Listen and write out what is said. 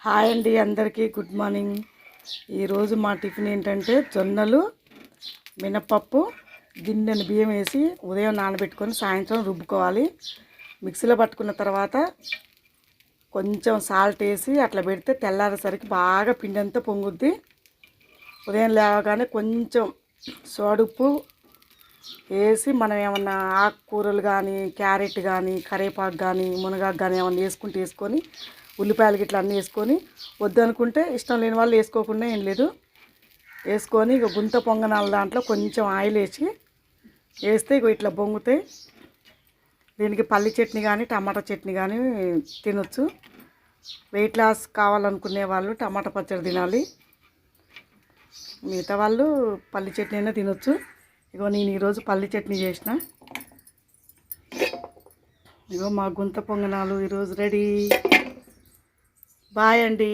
Hi అండి, అందరికీ good morning. ఈరోజు మా టిఫిన్ ఏంటంటే జొన్నలు, మినపప్పు, గిన్నెను బియ్యం వేసి ఉదయం నానబెట్టుకొని సాయంత్రం రుబ్బుకోవాలి. మిక్సీలో పట్టుకున్న తర్వాత కొంచెం సాల్ట్ వేసి అట్లా పెడితే తెల్లారేసరికి బాగా పిండి అంతా పొంగుద్ది. ఉదయం లేవగానే కొంచెం సోడుప్పు వేసి మనం ఏమన్నా ఆకుకూరలు కానీ, క్యారెట్ కానీ, కరివేపాకు కానీ, మునగాకు కానీ ఏమన్నా వేసుకొని ఉల్లిపాయలు గిట్లా అన్నీ వేసుకొని, వద్దనుకుంటే ఇష్టం లేని వాళ్ళు వేసుకోకుండా ఏం లేదు, వేసుకొని ఇక గుంత పొంగనాల దాంట్లో కొంచెం ఆయిల్ వేస్తే ఇక ఇట్లా పొంగుతాయి. దీనికి పల్లి చట్నీ కానీ టమాటా చట్నీ కానీ తినొచ్చు. వెయిట్ లాస్ కావాలనుకునే వాళ్ళు టమాటా పచ్చడి తినాలి, మిగతా వాళ్ళు పల్లి చట్నీ అయినా తినొచ్చు. ఇగో నేను ఈరోజు పల్లి చట్నీ చేసిన. ఇగో మా గుంత పొంగనాలు ఈరోజు రెడీ. బాయ్ అండి.